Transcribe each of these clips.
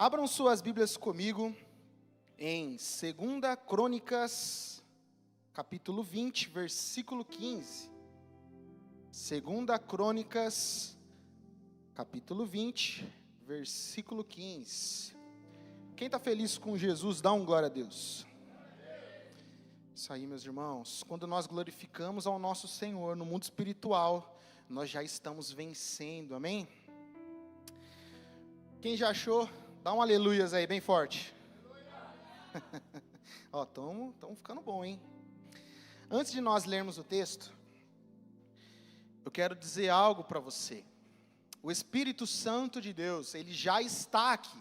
Abram suas Bíblias comigo em 2 Crônicas, capítulo 20, versículo 15. 2 Crônicas, capítulo 20, versículo 15. Quem está feliz com Jesus, dá um glória a Deus. Isso aí, meus irmãos. Quando nós glorificamos ao nosso Senhor no mundo espiritual, nós já estamos vencendo, amém? Quem já achou, dá um aleluias aí, bem forte. Ó, estamos ficando bom, hein? Antes de nós lermos o texto, eu quero dizer algo para você. O Espírito Santo de Deus, ele já está aqui.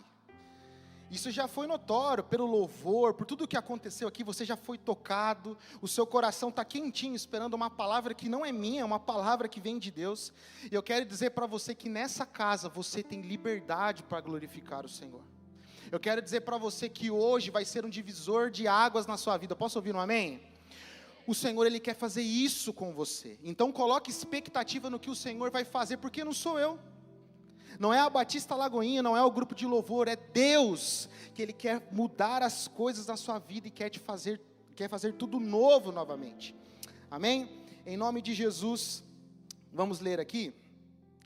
Isso já foi notório pelo louvor, por tudo o que aconteceu aqui, você já foi tocado, o seu coração está quentinho, esperando uma palavra que não é minha, é uma palavra que vem de Deus. E eu quero dizer para você que nessa casa você tem liberdade para glorificar o Senhor. Eu quero dizer para você que hoje vai ser um divisor de águas na sua vida. Posso ouvir um amém? O Senhor, Ele quer fazer isso com você. Então coloque expectativa no que o Senhor vai fazer, porque não sou eu. Não é a Batista Lagoinha, não é o grupo de louvor, é Deus que Ele quer mudar as coisas na sua vida e quer fazer tudo novo novamente. Amém? Em nome de Jesus, vamos ler aqui.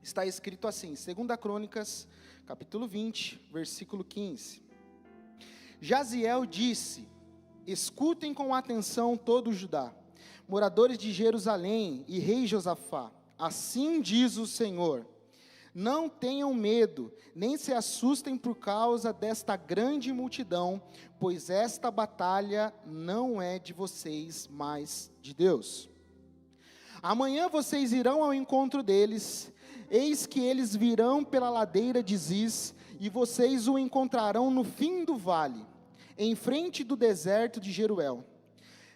Está escrito assim, 2 Crônicas, capítulo 20, versículo 15. Jaziel disse: escutem com atenção todo o Judá, moradores de Jerusalém e rei Josafá, assim diz o Senhor: não tenham medo, nem se assustem por causa desta grande multidão, pois esta batalha não é de vocês, mas de Deus. Amanhã vocês irão ao encontro deles, eis que eles virão pela ladeira de Ziz, e vocês o encontrarão no fim do vale, em frente do deserto de Jeruel.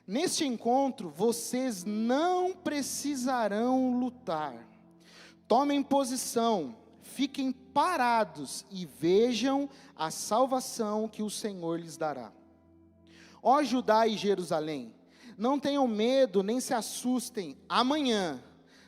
Neste encontro, vocês não precisarão lutar. Tomem posição, fiquem parados e vejam a salvação que o Senhor lhes dará. Ó Judá e Jerusalém, não tenham medo nem se assustem. Amanhã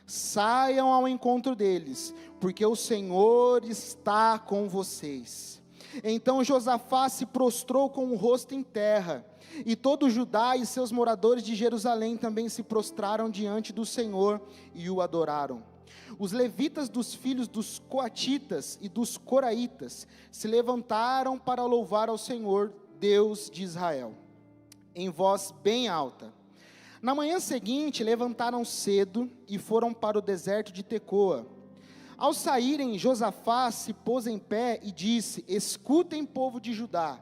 saiam ao encontro deles, porque o Senhor está com vocês. Então Josafá se prostrou com o rosto em terra, e todo Judá e seus moradores de Jerusalém também se prostraram diante do Senhor e o adoraram. Os levitas dos filhos dos coatitas e dos coraitas se levantaram para louvar ao Senhor, Deus de Israel, em voz bem alta. Na manhã seguinte levantaram cedo e foram para o deserto de Tecoa. Ao saírem, Josafá se pôs em pé e disse: escutem, povo de Judá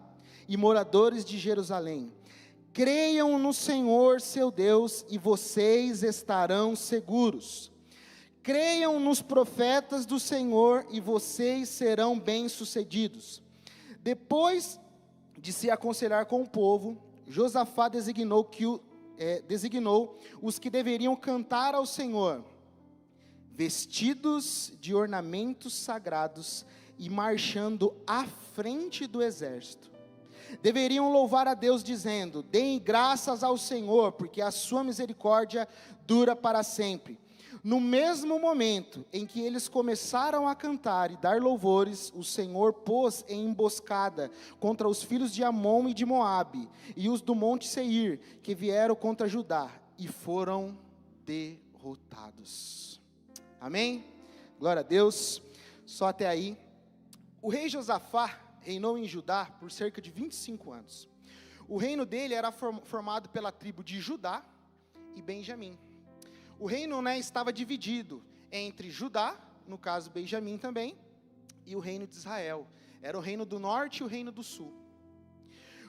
e moradores de Jerusalém, creiam no Senhor seu Deus e vocês estarão seguros. Creiam nos profetas do Senhor e vocês serão bem-sucedidos. Depois de se aconselhar com o povo, Josafá designou os que deveriam cantar ao Senhor, vestidos de ornamentos sagrados e marchando à frente do exército. Deveriam louvar a Deus dizendo: deem graças ao Senhor, porque a sua misericórdia dura para sempre. No mesmo momento em que eles começaram a cantar e dar louvores, o Senhor pôs em emboscada contra os filhos de Amon e de Moabe, e os do monte Seir, que vieram contra Judá, e foram derrotados. Amém? Glória a Deus. Só até aí. O rei Josafá reinou em Judá por cerca de 25 anos. O reino dele era formado pela tribo de Judá e Benjamim. O reino, estava dividido entre Judá, no caso Benjamim também, e o reino de Israel. Era o reino do norte e o reino do sul.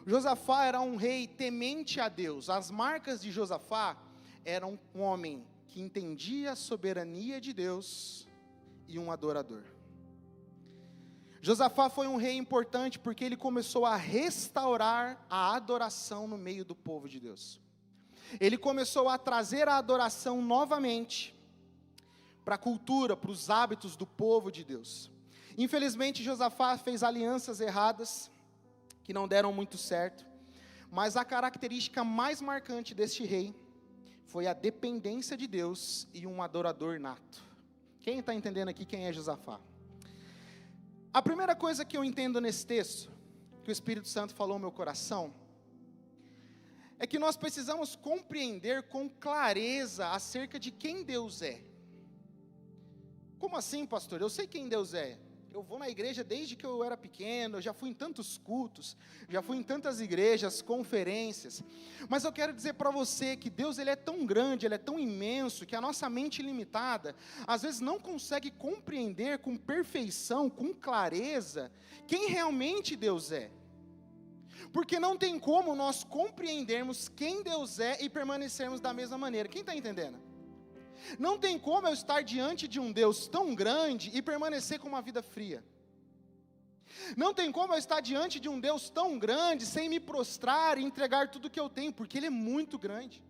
Josafá era um rei temente a Deus. As marcas de Josafá eram um homem que entendia a soberania de Deus e um adorador. Josafá foi um rei importante porque ele começou a restaurar a adoração no meio do povo de Deus. Ele começou a trazer a adoração novamente para a cultura, para os hábitos do povo de Deus. Infelizmente, Josafá fez alianças erradas, que não deram muito certo, mas a característica mais marcante deste rei foi a dependência de Deus e um adorador nato. Quem está entendendo aqui quem é Josafá? A primeira coisa que eu entendo nesse texto, que o Espírito Santo falou no meu coração, é que nós precisamos compreender com clareza acerca de quem Deus é. Como assim, pastor? Eu sei quem Deus é. Eu vou na igreja desde que eu era pequeno, eu já fui em tantos cultos, já fui em tantas igrejas, conferências. Mas eu quero dizer para você que Deus, ele é tão grande, ele é tão imenso, que a nossa mente limitada, às vezes não consegue compreender com perfeição, com clareza, quem realmente Deus é. Porque não tem como nós compreendermos quem Deus é e permanecermos da mesma maneira. Quem está entendendo? Não tem como eu estar diante de um Deus tão grande e permanecer com uma vida fria. Não tem como eu estar diante de um Deus tão grande sem me prostrar e entregar tudo que eu tenho, porque Ele é muito grande.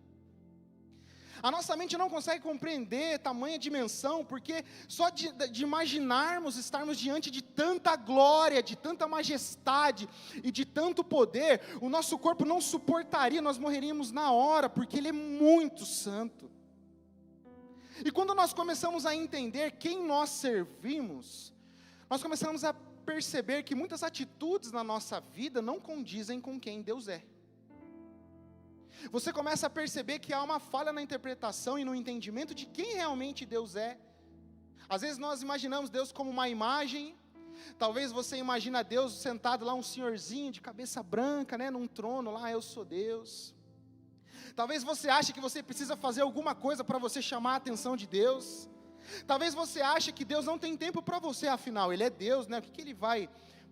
A nossa mente não consegue compreender tamanha dimensão, porque só de imaginarmos estarmos diante de tanta glória, de tanta majestade e de tanto poder, o nosso corpo não suportaria, nós morreríamos na hora, porque Ele é muito santo. E quando nós começamos a entender quem nós servimos, nós começamos a perceber que muitas atitudes na nossa vida não condizem com quem Deus é. Você começa a perceber que há uma falha na interpretação e no entendimento de quem realmente Deus é. Às vezes nós imaginamos Deus como uma imagem. Talvez você imagina Deus sentado lá, um senhorzinho de cabeça branca, né, num trono lá, eu sou Deus. Talvez você ache que você precisa fazer alguma coisa para você chamar a atenção de Deus. Talvez você ache que Deus não tem tempo para você, afinal, Ele é Deus, né? O que Ele vai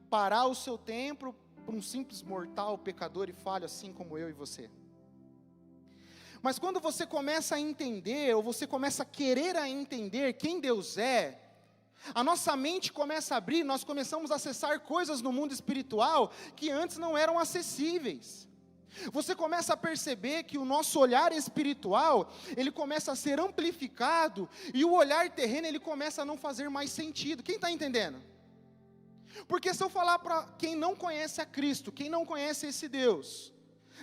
parar o seu tempo por um simples mortal, pecador e falho, assim como eu e você? Mas quando você começa a entender, ou você começa a querer a entender quem Deus é, a nossa mente começa a abrir, nós começamos a acessar coisas no mundo espiritual que antes não eram acessíveis. Você começa a perceber que o nosso olhar espiritual, ele começa a ser amplificado, e o olhar terreno, ele começa a não fazer mais sentido. Quem está entendendo? Porque se eu falar para quem não conhece a Cristo, quem não conhece esse Deus,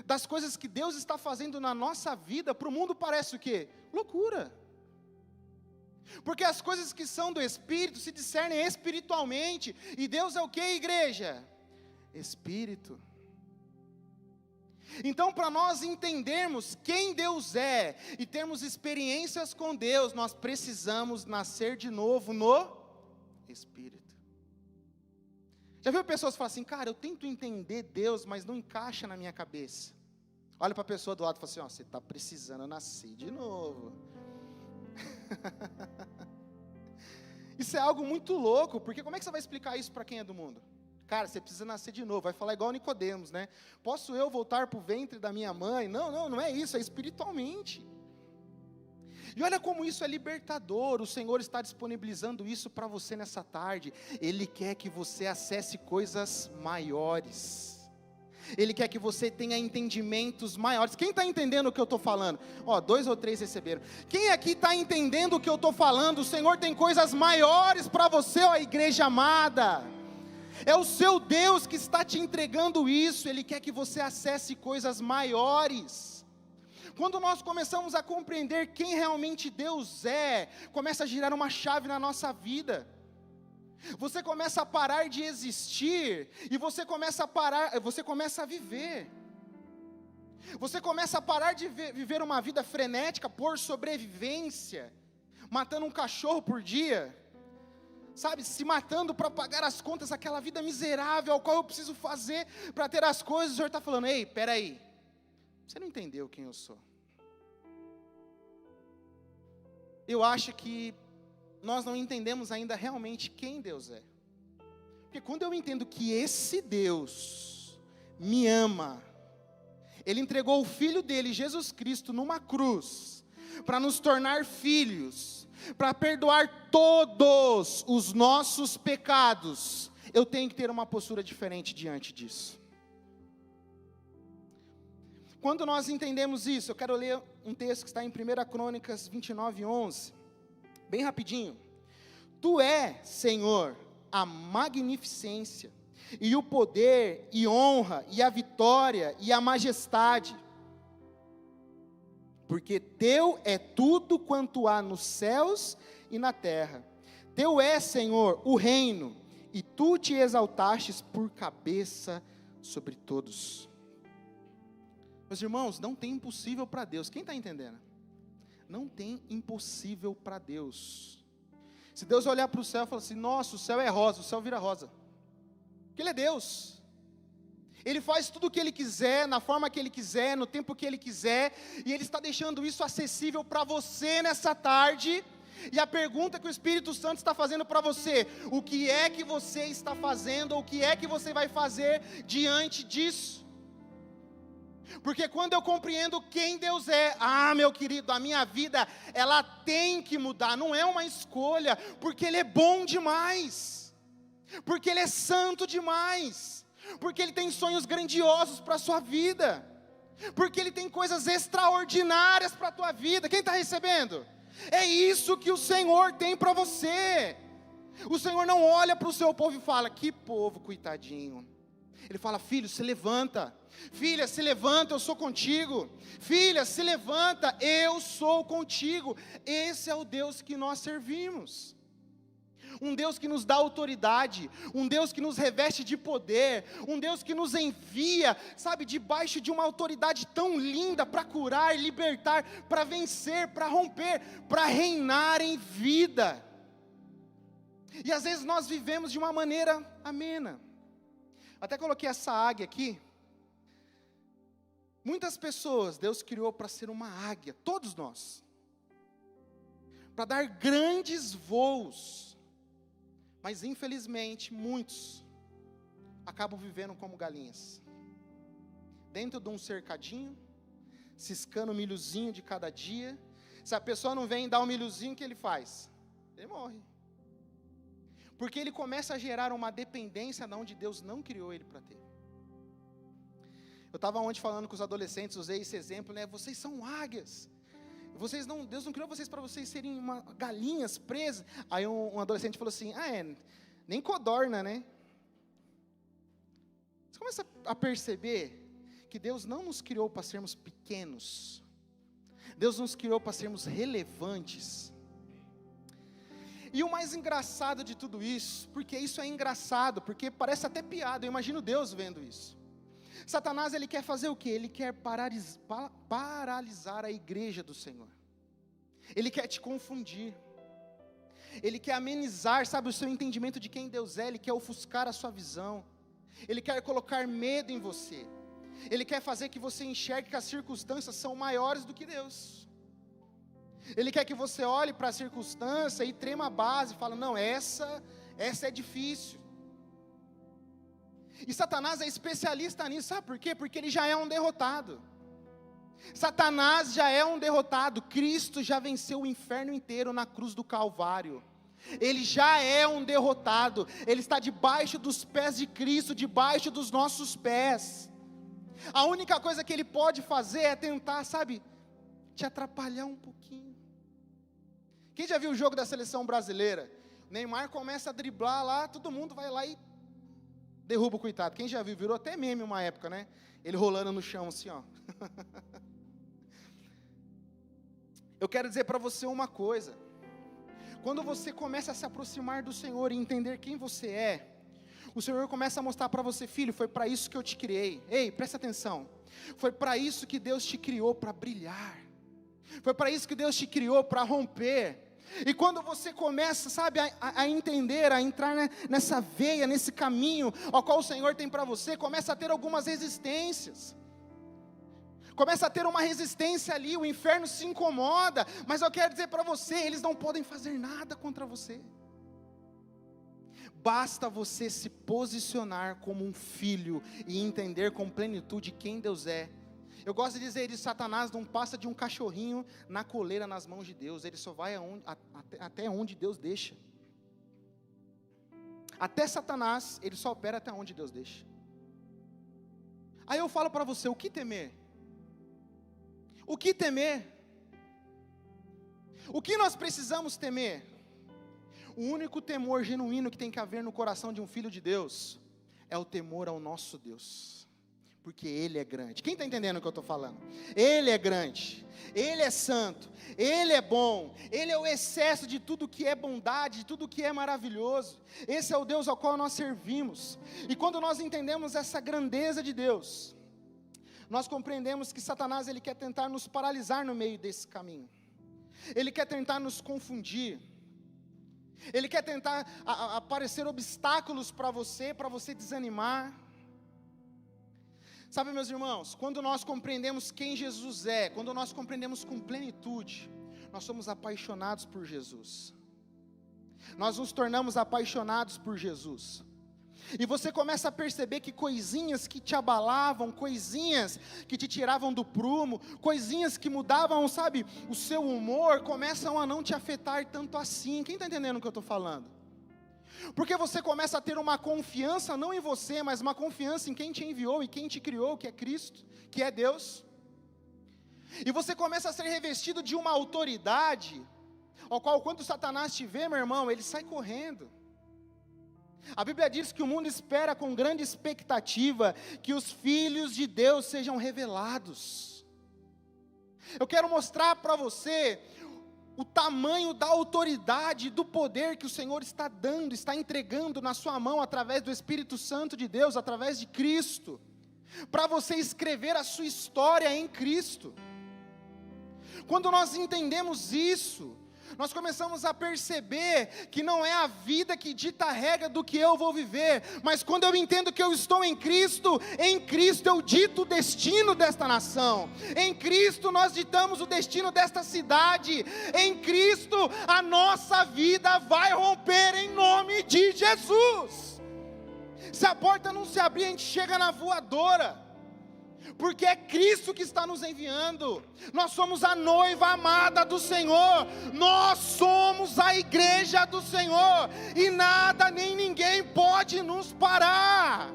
das coisas que Deus está fazendo na nossa vida, para o mundo parece o quê? Loucura. Porque as coisas que são do Espírito se discernem espiritualmente, e Deus é o quê, igreja? Espírito. Então, para nós entendermos quem Deus é e termos experiências com Deus, nós precisamos nascer de novo no Espírito. Já viu pessoas que falam assim, cara, eu tento entender Deus, mas não encaixa na minha cabeça. Olha para a pessoa do lado e fala assim, ó, você está precisando nascer de novo. Isso é algo muito louco, porque como é que você vai explicar isso para quem é do mundo? Cara, você precisa nascer de novo, vai falar igual Nicodemos, né? Posso eu voltar para o ventre da minha mãe? Não é isso, é espiritualmente. E olha como isso é libertador, o Senhor está disponibilizando isso para você nessa tarde. Ele quer que você acesse coisas maiores. Ele quer que você tenha entendimentos maiores. Quem está entendendo o que eu estou falando? 2 ou 3 receberam. Quem aqui está entendendo o que eu estou falando? O Senhor tem coisas maiores para você, ó igreja amada. É o seu Deus que está te entregando isso. Ele quer que você acesse coisas maiores. Quando nós começamos a compreender quem realmente Deus é, começa a girar uma chave na nossa vida. Você começa a parar de existir e você começa a viver. Você começa a parar de viver uma vida frenética por sobrevivência, matando um cachorro por dia, sabe, se matando para pagar as contas, aquela vida miserável ao qual eu preciso fazer para ter as coisas. O Senhor está falando, ei, peraí, você não entendeu quem eu sou. Eu acho que nós não entendemos ainda realmente quem Deus é. Porque quando eu entendo que esse Deus me ama, Ele entregou o Filho dele, Jesus Cristo, numa cruz, para nos tornar filhos, para perdoar todos os nossos pecados, eu tenho que ter uma postura diferente diante disso. Quando nós entendemos isso, eu quero ler um texto que está em 1 Crônicas 29:11, bem rapidinho. Tu é, Senhor, a magnificência, e o poder, e honra, e a vitória, e a majestade, porque teu é tudo quanto há nos céus e na terra. Teu é, Senhor, o reino, e tu te exaltastes por cabeça sobre todos. Meus irmãos, não tem impossível para Deus. Quem está entendendo? Não tem impossível para Deus. Se Deus olhar para o céu e falar assim, nossa, o céu é rosa, o céu vira rosa. Porque Ele é Deus. Ele faz tudo o que Ele quiser, na forma que Ele quiser, no tempo que Ele quiser, e Ele está deixando isso acessível para você nessa tarde. E a pergunta que o Espírito Santo está fazendo para você: o que é que você está fazendo, ou o que é que você vai fazer diante disso? Porque quando eu compreendo quem Deus é, meu querido, a minha vida, ela tem que mudar, não é uma escolha, porque Ele é bom demais, porque Ele é santo demais, porque Ele tem sonhos grandiosos para a sua vida, porque Ele tem coisas extraordinárias para a tua vida. Quem está recebendo? É isso que o Senhor tem para você. O Senhor não olha para o seu povo e fala, que povo coitadinho. Ele fala, filho, se levanta. Filha, se levanta, eu sou contigo. Filha, se levanta, eu sou contigo. Esse é o Deus que nós servimos. Um Deus que nos dá autoridade, um Deus que nos reveste de poder, um Deus que nos envia, sabe, debaixo de uma autoridade tão linda para curar, libertar, para vencer, para romper, para reinar em vida. E às vezes nós vivemos de uma maneira amena. Até coloquei essa águia aqui. Muitas pessoas Deus criou para ser uma águia, todos nós, para dar grandes voos. Mas infelizmente muitos acabam vivendo como galinhas, dentro de um cercadinho, ciscando um milhozinho de cada dia. Se a pessoa não vem dar um milhozinho, o que ele faz? Ele morre, porque ele começa a gerar uma dependência de onde Deus não criou ele para ter. Eu estava ontem falando com os adolescentes, usei esse exemplo, né? Vocês são águias. Deus não criou vocês para vocês serem galinhas presas. Aí um adolescente falou assim, nem codorna, né? Você começa a perceber que Deus não nos criou para sermos pequenos. Deus nos criou para sermos relevantes. E o mais engraçado de tudo isso, porque isso é engraçado, porque parece até piada, eu imagino Deus vendo isso. Satanás, ele quer fazer o quê? Ele quer paralisar a igreja do Senhor. Ele quer te confundir. Ele quer amenizar, sabe, o seu entendimento de quem Deus é. Ele quer ofuscar a sua visão. Ele quer colocar medo em você. Ele quer fazer que você enxergue que as circunstâncias são maiores do que Deus. Ele quer que você olhe para a circunstância e trema a base, e fala, não, essa é difícil. E Satanás é especialista nisso, sabe por quê? Porque ele já é um derrotado. Satanás já é um derrotado. Cristo já venceu o inferno inteiro na cruz do Calvário. Ele já é um derrotado. Ele está debaixo dos pés de Cristo, debaixo dos nossos pés. A única coisa que ele pode fazer é tentar, sabe, te atrapalhar um pouquinho. Quem já viu o jogo da seleção brasileira? Neymar começa a driblar lá, todo mundo vai lá e derruba o coitado. Quem já viu, virou até meme uma época, né? Ele rolando no chão assim, ó. Eu quero dizer para você uma coisa. Quando você começa a se aproximar do Senhor e entender quem você é, o Senhor começa a mostrar para você, filho, foi para isso que eu te criei. Ei, presta atenção. Foi para isso que Deus te criou, para brilhar. Foi para isso que Deus te criou, para romper. E quando você começa, sabe, a entender, a entrar nessa veia, nesse caminho ao qual o Senhor tem para você, começa a ter algumas resistências. Começa a ter uma resistência ali, o inferno se incomoda, mas eu quero dizer para você, eles não podem fazer nada contra você. Basta você se posicionar como um filho e entender com plenitude quem Deus é. Eu gosto de dizer isso, Satanás não passa de um cachorrinho na coleira nas mãos de Deus, ele só vai até onde Deus deixa. Até Satanás, ele só opera até onde Deus deixa. Aí eu falo para você, o que temer? O que temer? O que nós precisamos temer? O único temor genuíno que tem que haver no coração de um filho de Deus é o temor ao nosso Deus. Porque Ele é grande. Quem está entendendo o que eu estou falando? Ele é grande, Ele é santo, Ele é bom, Ele é o excesso de tudo que é bondade, de tudo que é maravilhoso. Esse é o Deus ao qual nós servimos. E quando nós entendemos essa grandeza de Deus, nós compreendemos que Satanás, ele quer tentar nos paralisar no meio desse caminho. Ele quer tentar nos confundir. Ele quer tentar aparecer obstáculos para você desanimar. Sabe, meus irmãos, quando nós compreendemos quem Jesus é, quando nós compreendemos com plenitude, nós somos apaixonados por Jesus. Nós nos tornamos apaixonados por Jesus. E você começa a perceber que coisinhas que te abalavam, coisinhas que te tiravam do prumo, coisinhas que mudavam, sabe, o seu humor, começam a não te afetar tanto assim. Quem está entendendo o que eu estou falando? Porque você começa a ter uma confiança, não em você, mas uma confiança em quem te enviou e quem te criou, que é Cristo, que é Deus. E você começa a ser revestido de uma autoridade, ao qual quando Satanás te vê, meu irmão, ele sai correndo. A Bíblia diz que o mundo espera com grande expectativa que os filhos de Deus sejam revelados. Eu quero mostrar para você o tamanho da autoridade, do poder que o Senhor está dando, está entregando na sua mão através do Espírito Santo de Deus, através de Cristo, para você escrever a sua história em Cristo. Quando nós entendemos isso, nós começamos a perceber que não é a vida que dita a regra do que eu vou viver, mas quando eu entendo que eu estou em Cristo eu dito o destino desta nação, em Cristo nós ditamos o destino desta cidade, em Cristo a nossa vida vai romper em nome de Jesus. Se a porta não se abrir, a gente chega na voadora, porque é Cristo que está nos enviando. Nós somos a noiva amada do Senhor, nós somos a igreja do Senhor, e nada nem ninguém pode nos parar.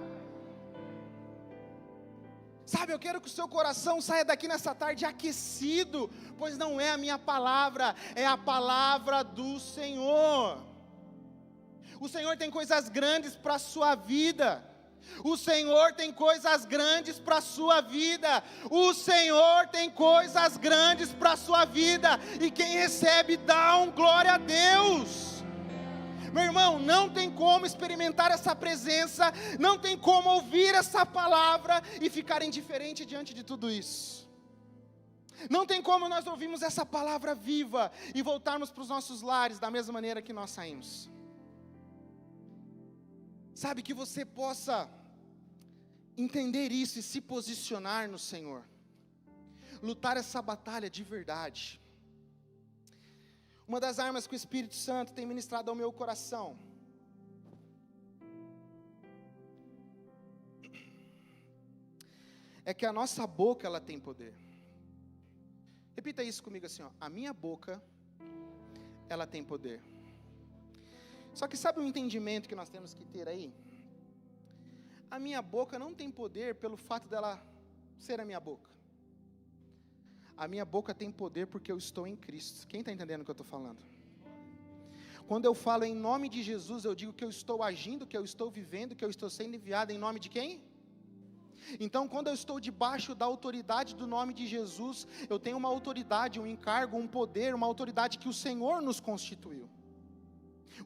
Sabe, eu quero que o seu coração saia daqui nessa tarde aquecido, pois não é a minha palavra, é a palavra do Senhor. O Senhor tem coisas grandes para a sua vida. O Senhor tem coisas grandes para a sua vida. O Senhor tem coisas grandes para a sua vida. E quem recebe, dá um glória a Deus. Meu irmão, não tem como experimentar essa presença, não tem como ouvir essa palavra e ficar indiferente diante de tudo isso. Não tem como nós ouvirmos essa palavra viva e voltarmos para os nossos lares da mesma maneira que nós saímos. Sabe, que você possa entender isso e se posicionar no Senhor, lutar essa batalha de verdade. Uma das armas que o Espírito Santo tem ministrado ao meu coração é que a nossa boca, ela tem poder. Repita isso comigo assim, ó: a minha boca, ela tem poder. Só que sabe o entendimento que nós temos que ter aí? A minha boca não tem poder pelo fato dela ser a minha boca. A minha boca tem poder porque eu estou em Cristo. Quem está entendendo o que eu estou falando? Quando eu falo em nome de Jesus, eu digo que eu estou agindo, que eu estou vivendo, que eu estou sendo enviado em nome de quem? Então, quando eu estou debaixo da autoridade do nome de Jesus, eu tenho uma autoridade, um encargo, um poder, uma autoridade que o Senhor nos constituiu.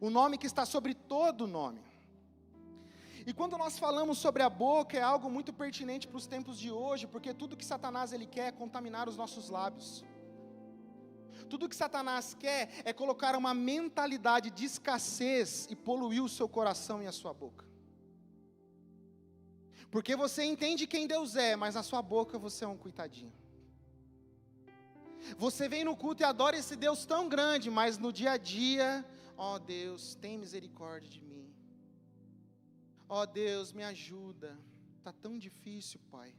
O nome que está sobre todo nome. E quando nós falamos sobre a boca, é algo muito pertinente para os tempos de hoje, porque tudo que Satanás ele quer é contaminar os nossos lábios. Tudo que Satanás quer é colocar uma mentalidade de escassez e poluir o seu coração e a sua boca. Porque você entende quem Deus é, mas na sua boca você é um coitadinho. Você vem no culto e adora esse Deus tão grande, mas no dia a dia, ó Deus, tem misericórdia de mim. Ó Deus, me ajuda. Está tão difícil, Pai.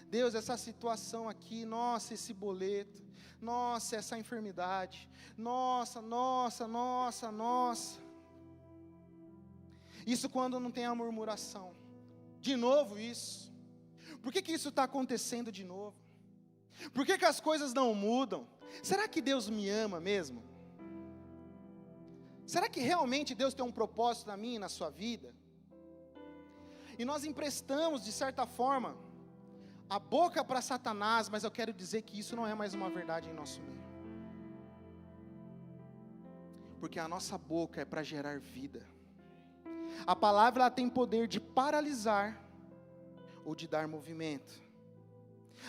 Deus, essa situação aqui, nossa, esse boleto, nossa, essa enfermidade, nossa. Isso quando não tem a murmuração. De novo isso. Por que isso está acontecendo de novo? Por que as coisas não mudam? Será que Deus me ama mesmo? Será que realmente Deus tem um propósito na minha e na sua vida? E nós emprestamos, de certa forma, a boca para Satanás, mas eu quero dizer que isso não é mais uma verdade em nosso meio. Porque a nossa boca é para gerar vida. A palavra ela tem poder de paralisar ou de dar movimento.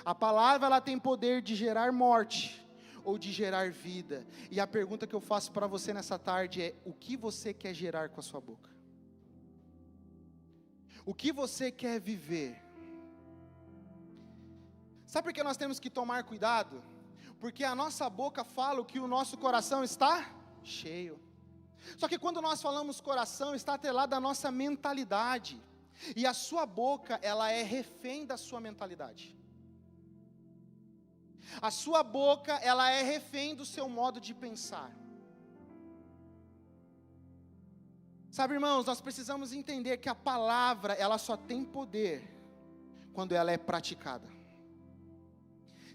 A palavra ela tem poder de gerar morte ou de gerar vida. E a pergunta que eu faço para você nessa tarde é: o que você quer gerar com a sua boca? O que você quer viver? Sabe por que nós temos que tomar cuidado? Porque a nossa boca fala o que o nosso coração está cheio. Só que quando nós falamos coração, está atrelado à nossa mentalidade. E a sua boca, ela é refém da sua mentalidade. A sua boca, ela é refém do seu modo de pensar. Sabe, irmãos, nós precisamos entender que a palavra, ela só tem poder quando ela é praticada.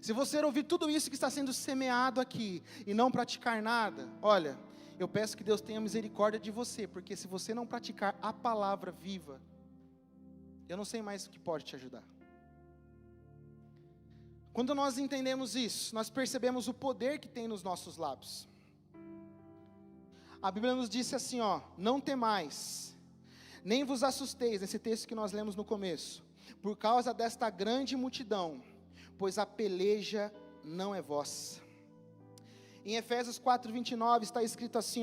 Se você ouvir tudo isso que está sendo semeado aqui e não praticar nada, olha, eu peço que Deus tenha misericórdia de você, porque se você não praticar a palavra viva, eu não sei mais o que pode te ajudar. Quando nós entendemos isso, nós percebemos o poder que tem nos nossos lábios. A Bíblia nos disse assim, não temais, nem vos assusteis, nesse texto que nós lemos no começo, por causa desta grande multidão, pois a peleja não é vossa. Em Efésios 4:29 está escrito assim,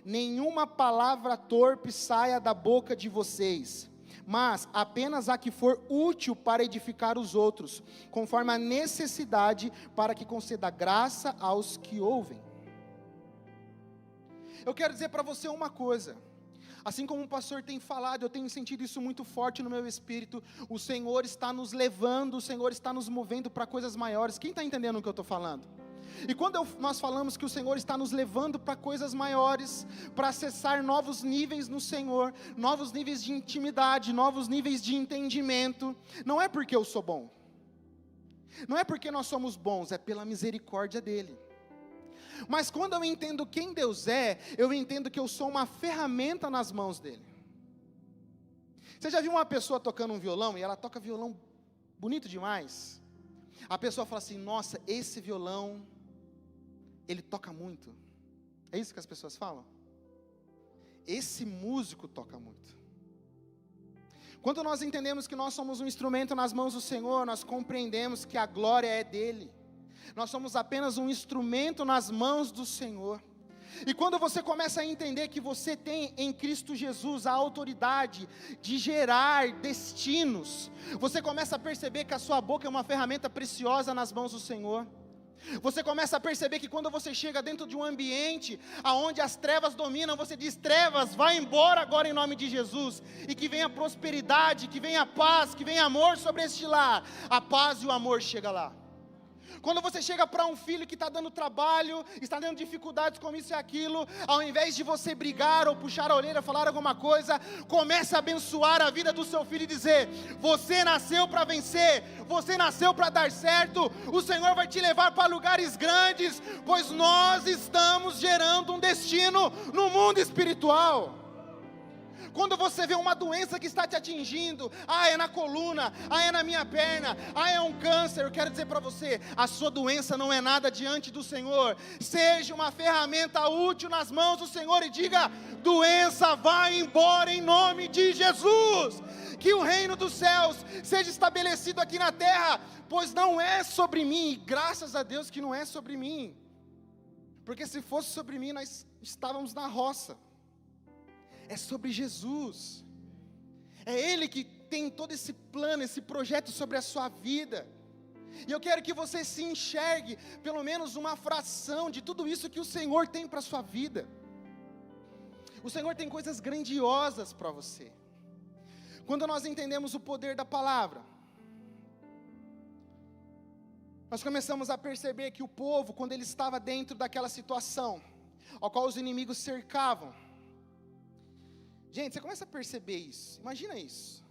nenhuma palavra torpe saia da boca de vocês, mas apenas a que for útil para edificar os outros, conforme a necessidade, para que conceda graça aos que ouvem. Eu quero dizer para você uma coisa, assim como o pastor tem falado, eu tenho sentido isso muito forte no meu espírito, o Senhor está nos levando, o Senhor está nos movendo para coisas maiores. Quem está entendendo o que eu estou falando? E quando nós falamos que o Senhor está nos levando para coisas maiores, para acessar novos níveis no Senhor, novos níveis de intimidade, novos níveis de entendimento, não é porque eu sou bom, não é porque nós somos bons, é pela misericórdia dEle. Mas quando eu entendo quem Deus é, eu entendo que eu sou uma ferramenta nas mãos dEle. Você já viu uma pessoa tocando um violão, e ela toca violão bonito demais? A pessoa fala assim, nossa, esse violão, ele toca muito. É isso que as pessoas falam? Esse músico toca muito. Quando nós entendemos que nós somos um instrumento nas mãos do Senhor, nós compreendemos que a glória é dEle. Nós somos apenas um instrumento nas mãos do Senhor. E quando você começa a entender que você tem em Cristo Jesus a autoridade de gerar destinos, você começa a perceber que a sua boca é uma ferramenta preciosa nas mãos do Senhor. Você começa a perceber que quando você chega dentro de um ambiente onde as trevas dominam, você diz, trevas, vai embora agora em nome de Jesus, e que venha prosperidade, que venha paz, que venha amor sobre este lar. A paz e o amor chega lá. Quando você chega para um filho que está dando trabalho, está tendo dificuldades com isso e aquilo, ao invés de você brigar ou puxar a orelha, falar alguma coisa, comece a abençoar a vida do seu filho e dizer, você nasceu para vencer, você nasceu para dar certo, o Senhor vai te levar para lugares grandes, pois nós estamos gerando um destino no mundo espiritual. Quando você vê uma doença que está te atingindo, é na coluna, é na minha perna, é um câncer, eu quero dizer para você, a sua doença não é nada diante do Senhor. Seja uma ferramenta útil nas mãos do Senhor e diga, doença vai embora em nome de Jesus. Que o reino dos céus seja estabelecido aqui na terra, pois não é sobre mim, e graças a Deus que não é sobre mim, porque se fosse sobre mim nós estávamos na roça. É sobre Jesus, é Ele que tem todo esse plano, esse projeto sobre a sua vida, e eu quero que você se enxergue, pelo menos uma fração de tudo isso que o Senhor tem para a sua vida. O Senhor tem coisas grandiosas para você. Quando nós entendemos o poder da palavra, nós começamos a perceber que o povo, quando ele estava dentro daquela situação, ao qual os inimigos cercavam, gente, você começa a perceber isso, imagina isso,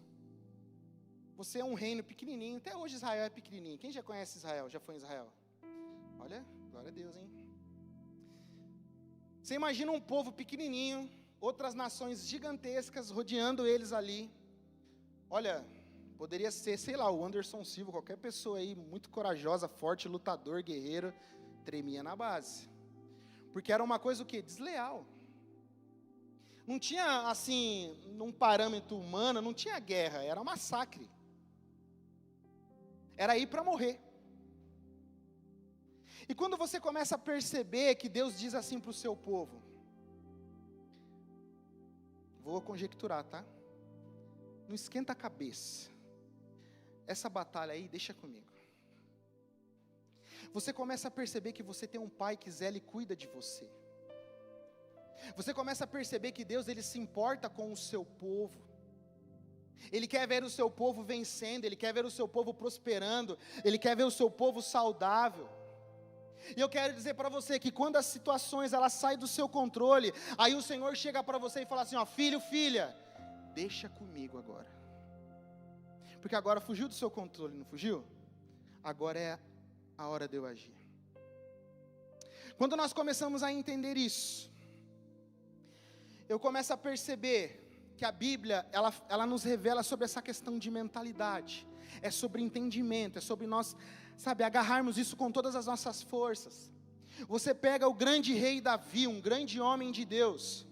você é um reino pequenininho, até hoje Israel é pequenininho, quem já conhece Israel, já foi em Israel? Olha, glória a Deus, hein? Você imagina um povo pequenininho, outras nações gigantescas rodeando eles ali, Olha, poderia ser, sei lá, o Anderson Silva, qualquer pessoa aí, muito corajosa, forte, lutador, guerreiro, tremia na base. Porque era uma coisa o quê? Desleal. Não tinha, assim, num parâmetro humano, não tinha guerra, era um massacre. Era ir para morrer. E quando você começa a perceber que Deus diz assim para o seu povo, vou conjecturar, tá? Não esquenta a cabeça. Essa batalha aí, deixa comigo. Você começa a perceber que você tem um pai que zela e cuida de você. Você começa a perceber que Deus, Ele se importa com o seu povo. Ele quer ver o seu povo vencendo, Ele quer ver o seu povo prosperando, Ele quer ver o seu povo saudável. E eu quero dizer para você que quando as situações elas saem do seu controle, aí o Senhor chega para você e fala assim, ó, filho, filha, deixa comigo agora. Porque agora fugiu do seu controle, não fugiu? Agora é a hora de eu agir. Quando nós começamos a entender isso, eu começo a perceber que a Bíblia, ela nos revela sobre essa questão de mentalidade, é sobre entendimento, é sobre nós, agarrarmos isso com todas as nossas forças. Você pega o grande rei Davi, um grande homem de Deus,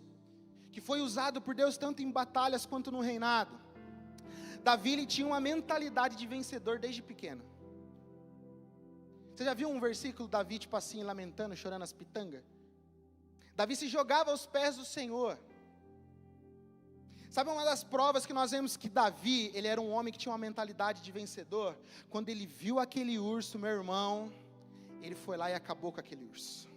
que foi usado por Deus tanto em batalhas quanto no reinado. Davi, ele tinha uma mentalidade de vencedor desde pequeno. Você já viu um versículo, Davi, tipo assim, lamentando, chorando as pitangas? Davi se jogava aos pés do Senhor. Sabe uma das provas que nós vemos que Davi, ele era um homem que tinha uma mentalidade de vencedor? Quando ele viu aquele urso, meu irmão, ele foi lá e acabou com aquele urso.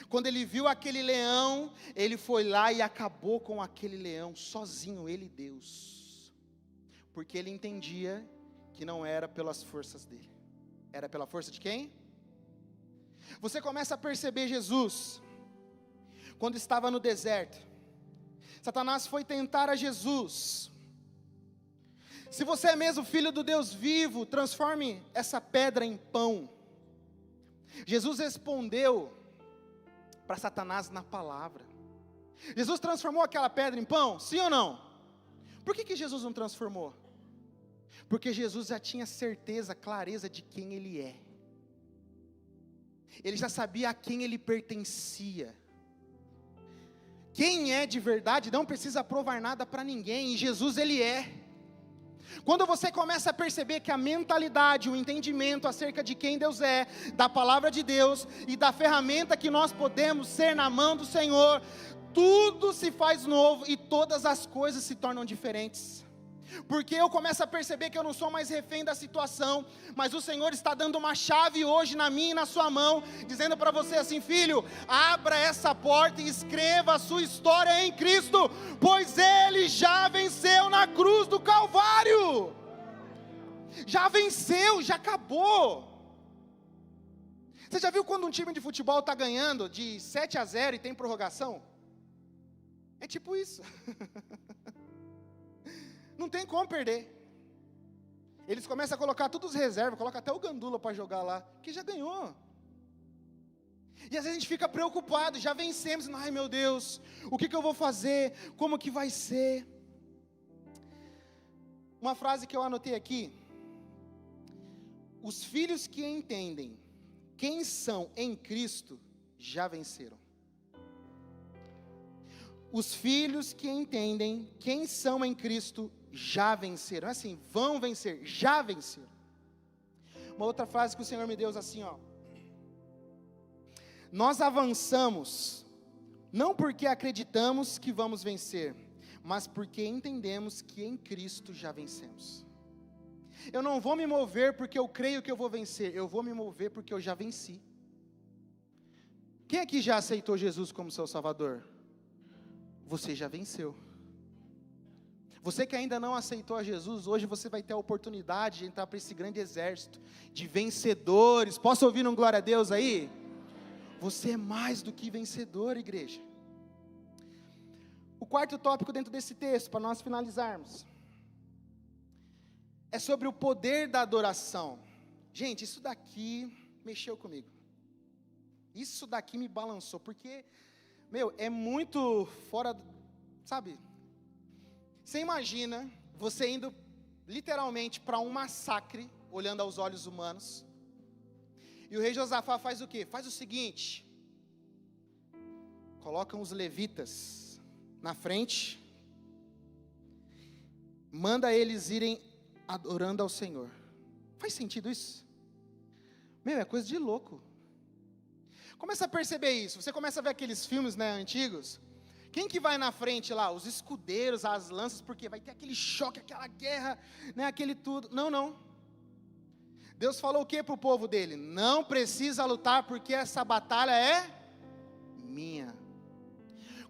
Quando ele viu aquele leão, ele foi lá e acabou com aquele leão, sozinho, ele e Deus. Porque ele entendia que não era pelas forças dele. Era pela força de quem? Você começa a perceber Jesus, quando estava no deserto. Satanás foi tentar a Jesus. Se você é mesmo filho do Deus vivo, transforme essa pedra em pão. Jesus respondeu para Satanás na palavra. Jesus transformou aquela pedra em pão? Sim ou não? Por que Jesus não transformou? Porque Jesus já tinha certeza, clareza de quem Ele é. Ele já sabia a quem Ele pertencia. Quem é de verdade não precisa provar nada para ninguém, e Jesus Ele é. Quando você começa a perceber que a mentalidade, o entendimento acerca de quem Deus é, da palavra de Deus e da ferramenta que nós podemos ser na mão do Senhor, tudo se faz novo e todas as coisas se tornam diferentes. Porque eu começo a perceber que eu não sou mais refém da situação, mas o Senhor está dando uma chave hoje na minha e na sua mão, dizendo para você assim, filho, abra essa porta e escreva a sua história em Cristo, pois Ele já venceu na cruz do Calvário. Já venceu, já acabou. Você já viu quando um time de futebol está ganhando de 7-0 e tem prorrogação? É tipo isso. Não tem como perder. Eles começam a colocar todos os reservas, coloca até o Gandula para jogar lá, que já ganhou. E às vezes a gente fica preocupado, já vencemos, ai meu Deus, o que eu vou fazer, como que vai ser? Uma frase que eu anotei aqui, os filhos que entendem quem são em Cristo, já venceram. Os filhos que entendem quem são em Cristo, já venceram. É assim, vão vencer, já venceram. Uma outra frase que o Senhor me deu assim, ó. Nós avançamos, não porque acreditamos que vamos vencer, mas porque entendemos que em Cristo já vencemos. Eu não vou me mover porque eu creio que eu vou vencer, eu vou me mover porque eu já venci. Quem aqui já aceitou Jesus como seu Salvador? Você já venceu. Você que ainda não aceitou a Jesus, hoje você vai ter a oportunidade de entrar para esse grande exército de vencedores. Posso ouvir um glória a Deus aí? Você é mais do que vencedor, igreja. O quarto tópico dentro desse texto, para nós finalizarmos, é sobre o poder da adoração. Gente, isso daqui mexeu comigo. Isso daqui me balançou, porque, é muito fora, sabe? Você imagina você indo literalmente para um massacre, olhando aos olhos humanos. E o rei Josafá faz o quê? Faz o seguinte: colocam os levitas na frente, manda eles irem adorando ao Senhor. Faz sentido isso? Meu, é coisa de louco. Começa a perceber isso. Você começa a ver aqueles filmes, né, antigos. Quem que vai na frente lá? Os escudeiros, as lanças, porque vai ter aquele choque, aquela guerra, né, aquele tudo. Não, não. Deus falou o que para o povo dele? Não precisa lutar, porque essa batalha é minha.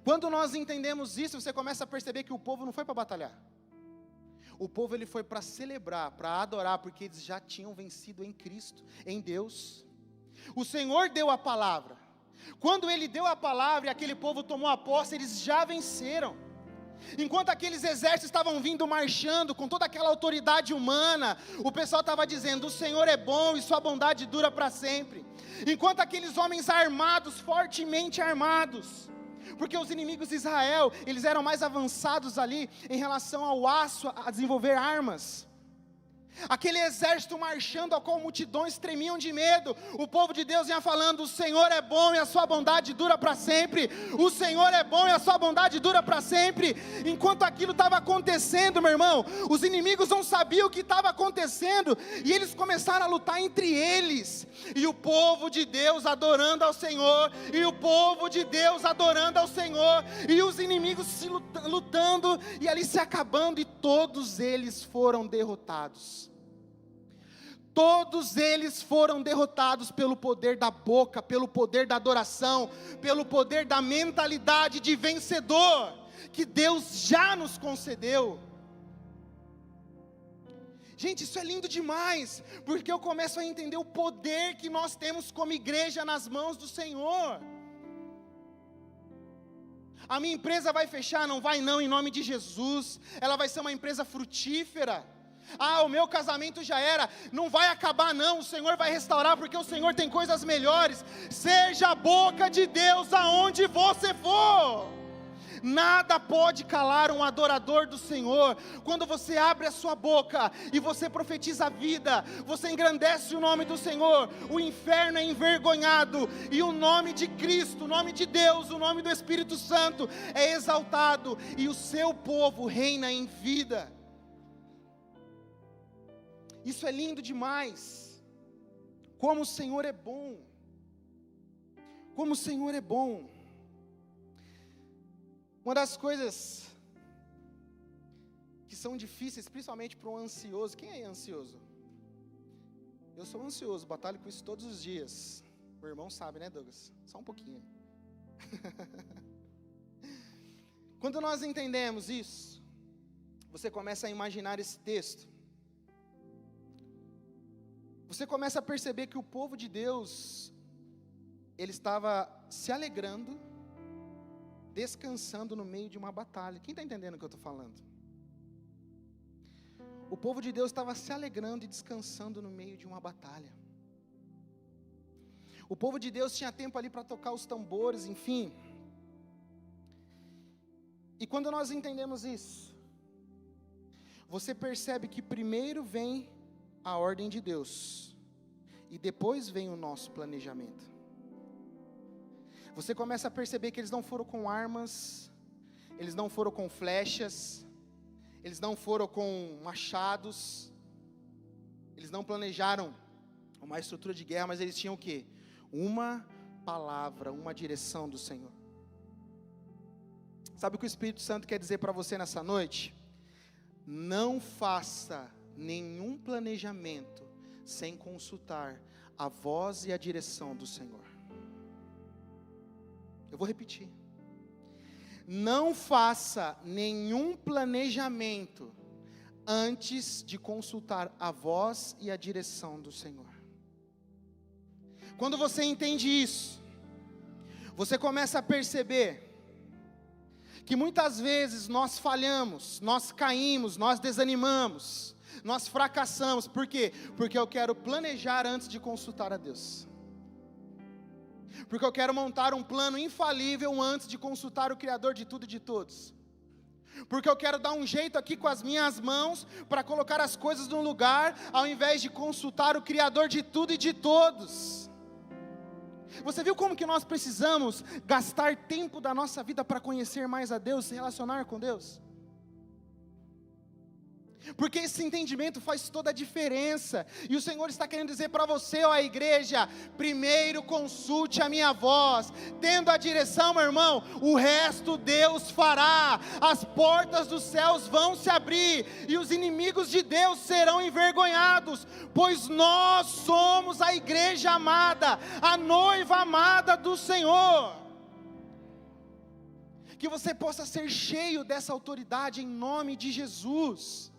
Quando nós entendemos isso, você começa a perceber que o povo não foi para batalhar. O povo ele foi para celebrar, para adorar, porque eles já tinham vencido em Cristo, em Deus. O Senhor deu a palavra. Quando Ele deu a palavra e aquele povo tomou a posse, eles já venceram. Enquanto aqueles exércitos estavam vindo marchando com toda aquela autoridade humana, o pessoal estava dizendo: o Senhor é bom e sua bondade dura para sempre. Enquanto aqueles homens armados, fortemente armados, porque os inimigos de Israel, eles eram mais avançados ali em relação ao aço, a desenvolver armas. Aquele exército marchando, ao qual multidões tremiam de medo, o povo de Deus vinha falando: o Senhor é bom e a sua bondade dura para sempre. O Senhor é bom e a sua bondade dura para sempre. Enquanto aquilo estava acontecendo, meu irmão, os inimigos não sabiam o que estava acontecendo, e eles começaram a lutar entre eles, e o povo de Deus adorando ao Senhor, e o povo de Deus adorando ao Senhor, e os inimigos se lutando, e ali se acabando, e todos eles foram derrotados. Todos eles foram derrotados pelo poder da boca, pelo poder da adoração, pelo poder da mentalidade de vencedor, que Deus já nos concedeu. Gente, isso é lindo demais, porque eu começo a entender o poder que nós temos como igreja nas mãos do Senhor. A minha empresa vai fechar? Não vai não, em nome de Jesus. Ela vai ser uma empresa frutífera. Ah, o meu casamento já era, não vai acabar não, o Senhor vai restaurar, porque o Senhor tem coisas melhores. Seja a boca de Deus aonde você for. Nada pode calar um adorador do Senhor. Quando você abre a sua boca e você profetiza a vida, você engrandece o nome do Senhor, o inferno é envergonhado, e o nome de Cristo, o nome de Deus, o nome do Espírito Santo é exaltado, e o seu povo reina em vida. Isso é lindo demais. Como o Senhor é bom. Como o Senhor é bom. Uma das coisas que são difíceis, principalmente para um ansioso. Quem é ansioso? Eu sou ansioso, batalho com isso todos os dias. O irmão sabe, né, Douglas? Só um pouquinho. Quando nós entendemos isso, você começa a imaginar esse texto. Você começa a perceber que o povo de Deus, ele estava se alegrando, descansando no meio de uma batalha. Quem está entendendo o que eu estou falando? O povo de Deus estava se alegrando e descansando no meio de uma batalha. O povo de Deus tinha tempo ali para tocar os tambores, enfim. E quando nós entendemos isso, você percebe que primeiro vem a ordem de Deus, e depois vem o nosso planejamento. Você começa a perceber que eles não foram com armas, eles não foram com flechas, eles não foram com machados, eles não planejaram uma estrutura de guerra, mas eles tinham o quê? Uma palavra, uma direção do Senhor. Sabe o que o Espírito Santo quer dizer para você nessa noite? Não faça nenhum planejamento sem consultar a voz e a direção do Senhor. Eu vou repetir. Não faça nenhum planejamento antes de consultar a voz e a direção do Senhor. Quando você entende isso, você começa a perceber que muitas vezes nós falhamos, nós caímos, nós desanimamos, nós fracassamos. Por quê? Porque eu quero planejar antes de consultar a Deus. Porque eu quero montar um plano infalível antes de consultar o Criador de tudo e de todos. porque eu quero dar um jeito aqui com as minhas mãos, para colocar as coisas no lugar, ao invés de consultar o Criador de tudo e de todos. Você viu como que nós precisamos gastar tempo da nossa vida para conhecer mais a Deus, se relacionar com Deus? Porque esse entendimento faz toda a diferença, e o Senhor está querendo dizer para você, ó igreja, primeiro consulte a minha voz, tendo a direção, meu irmão, o resto Deus fará, as portas dos céus vão se abrir, e os inimigos de Deus serão envergonhados, pois nós somos a igreja amada, a noiva amada do Senhor. Que você possa ser cheio dessa autoridade em nome de Jesus.